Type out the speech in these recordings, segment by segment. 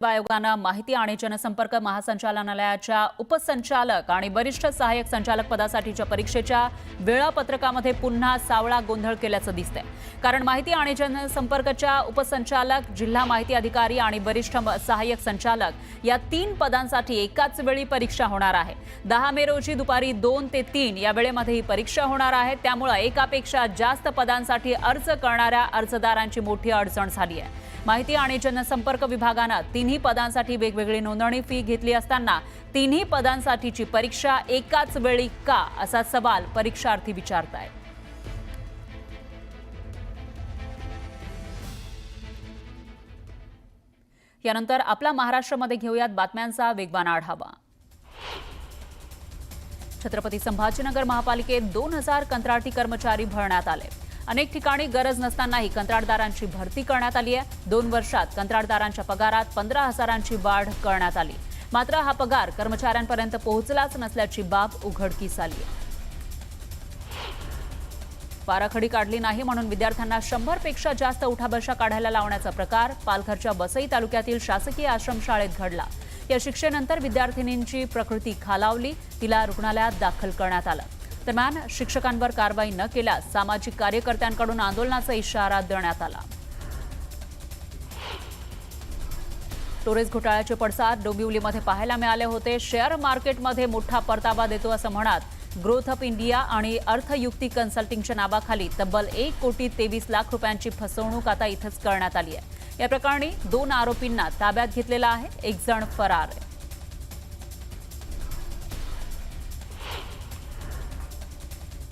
आयोगानं माहिती आणि जनसंपर्क महासंचालनालयाच्या उपसंचालक आणि वरिष्ठ सहाय्यक संचालक पदासाठीच्या परीक्षेच्या वेळापत्रकामध्ये पुन्हा सावळा गोंधळ केल्याचं दिसतंय। कारण माहिती आणि जनसंपर्कच्या उपसंचालक, जिल्हा माहिती अधिकारी आणि वरिष्ठ सहाय्यक संचालक या 3 पदांसाठी एकाच वेळी परीक्षा होणार आहे। 10 मे रोजी दुपारी 2 ते 3 या वेळेमध्ये ही परीक्षा होणार आहे। त्यामुळे एकापेक्षा जास्त पदांसाठी अर्ज करणाऱ्या अर्जदारांची मोठी अडचण झाली आहे। माहिती आणि जनसंपर्क विभागानं 3ही पदांसाठी वेगवेगळी नोंदणी फी घेतली असताना 3ही पदांसाठीची परीक्षा एकाच वेळी का असा सवाल परीक्षार्थी विचारतायत। यानंतर आपला महाराष्ट्रामध्ये घेऊयात बातम्यांचा वेगवान आढावा। छत्रपती संभाजीनगर महापालिकेत 2000 कंत्राटी कर्मचारी भरण्यात आले। अनेक ठिकाणी गरज नसतानाही कंत्राटदारांची भरती करण्यात आली आहे। 2 वर्षात कंत्राटदारांच्या पगारात 15,000ची वाढ करण्यात आली। मात्र हा पगार कर्मचाऱ्यांपर्यंत पोहोचलाच नसल्याची बाब उघडकीस आली आहे। पाराखडी काढली नाही म्हणून विद्यार्थ्यांना 100 पेक्षा जास्त उठाबशा काढायला लावण्याचा प्रकार पालघरच्या वसई तालुक्यातील शासकीय आश्रमशाळेत घडला। या शिक्षेनंतर विद्यार्थिनींची प्रकृती खालावली, तिला रुग्णालयात दाखल करण्यात आलं। दरम्यान शिक्षकांवर कारवाई न केल्यास सामाजिक कार्यकर्त्यांकडून आंदोलनाचा इशारा देण्यात आला। टोरेस घोटाळ्याचे पडसाद डोंबिवलीमध्ये पाहायला मिळाले होते। शेअर मार्केटमध्ये मोठा परतावा देतो असं म्हणत ग्रोथ अप इंडिया आणि अर्थयुक्ती कन्सल्टिंगच्या नावाखाली तब्बल 1,23,00,000 रुपयांची फसवणूक आता इथंच करण्यात आली आहे। या प्रकरणी 2 आरोपींना ताब्यात घेतलेला आहे, एक जण फरार आहे।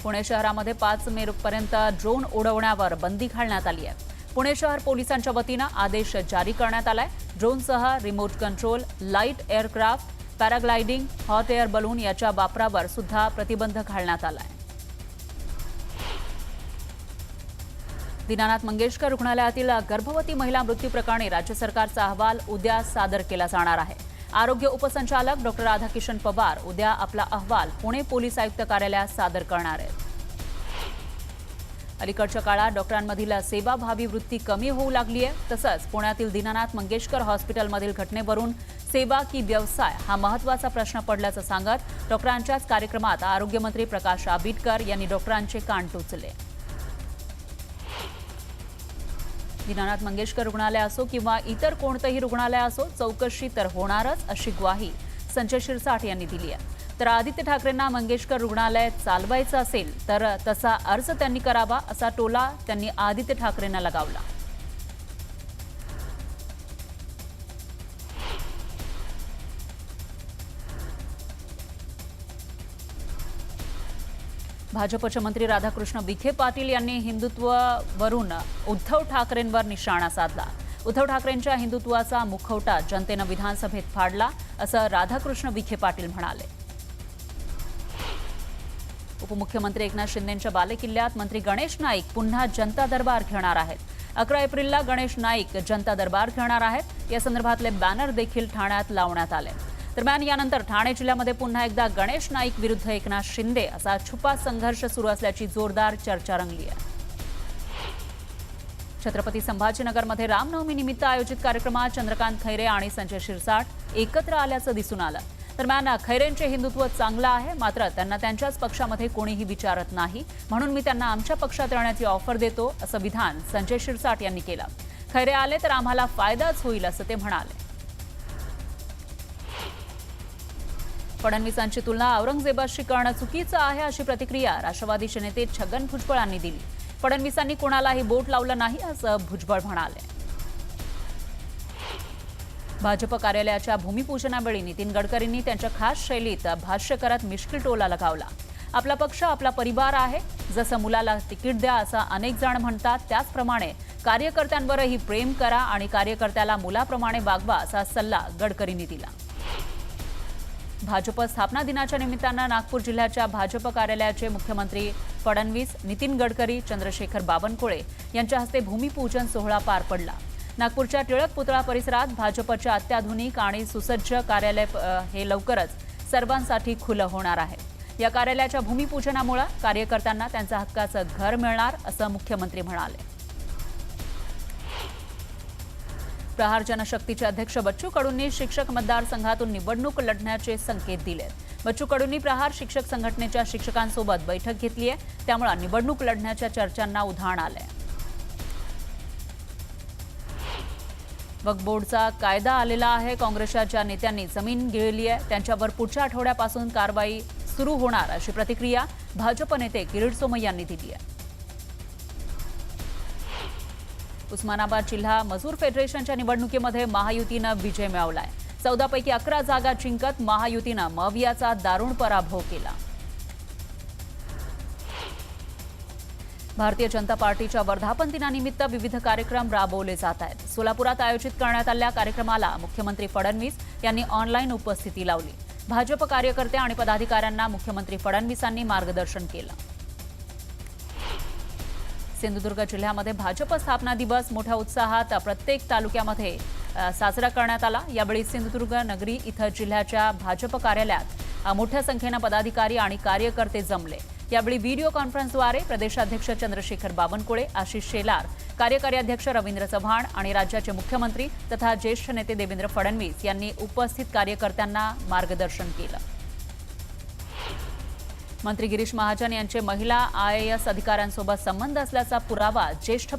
पुणे शहरामध्ये 5 मे पर्यंत ड्रोन उडवण्यावर बंदी घालण्यात आली आहे। पुणे शहर पोलिसांच्या वतीनं आदेश जारी करण्यात आलाय। ड्रोनसह remote control, light aircraft, paragliding, hot air balloon याच्या वापरावर सुद्धा प्रतिबंध घालण्यात आलाय। दीनानाथ मंगेशकर रुग्णालयातील गर्भवती महिला मृत्यू प्रकरणी राज्य सरकारचा अहवाल उद्या सादर केला जाणार आहे। आरोग्य उपसंचालक डॉक्टर राधाकिशन पवार उद्या आपला अहवाल पुणे पोलीस आयुक्त कार्यालयात सादर करणार आहेत। अलीकडच्या काळात डॉक्टरांमधील सेवाभावी वृत्ती कमी होऊ लागली आहे। तसंच पुण्यातील दीनानाथ मंगेशकर हॉस्पिटलमधील घटनेवरून सेवा की व्यवसाय हा महत्त्वाचा प्रश्न पडल्याचं सांगत डॉक्टरांच्याच कार्यक्रमात आरोग्यमंत्री प्रकाश आंबेडकर यांनी डॉक्टरांचे कान टोचले। दीनानाथ मंगेशकर रुग्णालय असो किंवा इतर कोणतेही रुग्णालय असो, चौकशी तर होणारच अशी ग्वाही संजय शिरसाट यांनी दिली आहे। तर आदित्य ठाकरेंना मंगेशकर रुग्णालय चालवायचं असेल तर तसा अर्ज त्यांनी करावा असा टोला त्यांनी आदित्य ठाकरेंना लगावला। भाजपचे मंत्री राधाकृष्ण विखे पाटील यांनी हिंदुत्वावरून उद्धव ठाकरेंवर निशाणा साधला। उद्धव ठाकरेंच्या हिंदुत्वाचा मुखवटा जनतेनं विधानसभेत फाडला असं राधाकृष्ण विखे पाटील म्हणाले। उपमुख्यमंत्री एकनाथ शिंदेंच्या बालेकिल्ल्यात मंत्री गणेश नाईक पुन्हा जनता दरबार घेणार आहेत। 11 एप्रिलला गणेश नाईक जनता दरबार घेणार आहेत। या संदर्भातले बॅनर देखील ठाण्यात लावण्यात आले। दरम्यान यानंतर ठाणे जिल्ह्यामध्ये पुन्हा एकदा गणेश नाईक विरुद्ध एकनाथ शिंदे असा छुपा संघर्ष सुरू असल्याची जोरदार चर्चा रंगली आहे। छत्रपती संभाजीनगरमध्ये रामनवमी निमित्त आयोजित कार्यक्रमात चंद्रकांत खैरे आणि संजय शिरसाट एकत्र आल्याचं दिसून आलं। दरम्यान खैरेंचे हिंदुत्व चांगलं आहे, मात्र त्यांना त्यांच्याच पक्षामध्ये कोणीही विचारत नाही, म्हणून मी त्यांना आमच्या पक्षात येण्याची ऑफर देतो असं विधान संजय शिरसाट यांनी केलं। खैरे आले तर आम्हाला फायदाच होईल असं ते म्हणाले। फडणवीसांची तुलना औरंगजेबाशी करणं चुकीचं आहे अशी प्रतिक्रिया राष्ट्रवादीचे नेते छगन भुजबळ यांनी दिली। फडणवीसांनी कोणालाही बोट लावलं नाही असं भुजबळ म्हणाले। भाजप कार्यालयाच्या भूमिपूजनावेळी नितीन गडकरींनी त्यांच्या खास शैलीत भाष्य करत मिश्किल टोला लगावला। आपला पक्ष आपला परिवार आहे, जसं मुलाला तिकीट द्या असं अनेक जण म्हणतात, त्याचप्रमाणे कार्यकर्त्यांवरही प्रेम करा आणि कार्यकर्त्याला मुलाप्रमाणे वागवा असा सल्ला गडकरींनी दिला। भाजप स्थापना दिनाच्या निमित्तानं नागपूर जिल्ह्याच्या भाजप कार्यालयाचे मुख्यमंत्री फडणवीस, नितीन गडकरी, चंद्रशेखर बावनकुळे यांच्या हस्ते भूमिपूजन सोहळा पार पडला। नागपूरच्या टिळक पुतळा परिसरात भाजपच्या अत्याधुनिक आणि सुसज्ज कार्यालय हे लवकरच सर्वांसाठी खुलं होणार आहे। या कार्यालयाच्या भूमिपूजनामुळे कार्यकर्त्यांना त्यांच्या हक्काचं घर मिळणार असं मुख्यमंत्री म्हणाले। प्रहार जनशक्तीचे अध्यक्ष बच्चू कडूंनी शिक्षक मतदारसंघातून निवडणूक लढण्याचे संकेत दिलेत। बच्चू कडूंनी प्रहार शिक्षक संघटनेच्या शिक्षकांसोबत बैठक घेतली आहे, त्यामुळे निवडणूक लढण्याच्या चर्चांना उधाण आलंय। वक्फ बोर्डचा कायदा आलेला आहे। काँग्रेसच्या ज्या नेत्यांनी जमीन गिळली आहे त्यांच्यावर पुढच्या आठवड्यापासून कारवाई सुरू होणार अशी प्रतिक्रिया भाजप नेते किरीट सोमय्या यांनी दिली आहे। उस्मानाबाद जिल्हा मजूर फेडरेशनच्या निवडणुकीमध्ये महायुतीनं विजय मिळवलाय। 14 पैकी 11 जागा जिंकत महायुतीनं मवियाचा दारुण पराभव केला। भारतीय जनता पार्टीच्या वर्धापन दिनानिमित्त विविध कार्यक्रम राबवले जात आहेत। सोलापुरात आयोजित करण्यात आलेल्या कार्यक्रमाला मुख्यमंत्री फडणवीस यांनी ऑनलाईन उपस्थिती लावली। भाजप कार्यकर्ते आणि पदाधिकाऱ्यांना मुख्यमंत्री फडणवीसांनी मार्गदर्शन केलं। सिंधुदुर्ग जिल्ह्यामध्ये भाजप स्थापना दिवस मोठ्या उत्साहात प्रत्येक तालुक्यामध्ये साजरा करण्यात आला। यावेळी सिंधुदुर्ग नगरी इथं जिल्ह्याच्या भाजप कार्यालयात मोठ्या संख्येने पदाधिकारी आणि कार्यकर्ते जमले। यावेळी व्हिडिओ कॉन्फरन्सद्वारे प्रदेशाध्यक्ष चंद्रशेखर बावनकुळे, आशिष शेलार, कार्यकारी अध्यक्ष रवींद्र चव्हाण आणि राज्याचे मुख्यमंत्री तथा ज्येष्ठ नेते देवेंद्र फडणवीस यांनी उपस्थित कार्यकर्त्यांना मार्गदर्शन केलं। मंत्री गिरीश महाजन यांचे महिला IAS अधिकाऱ्यांसोबत संबंध असल्याचा पुरावा ज्येष्ठ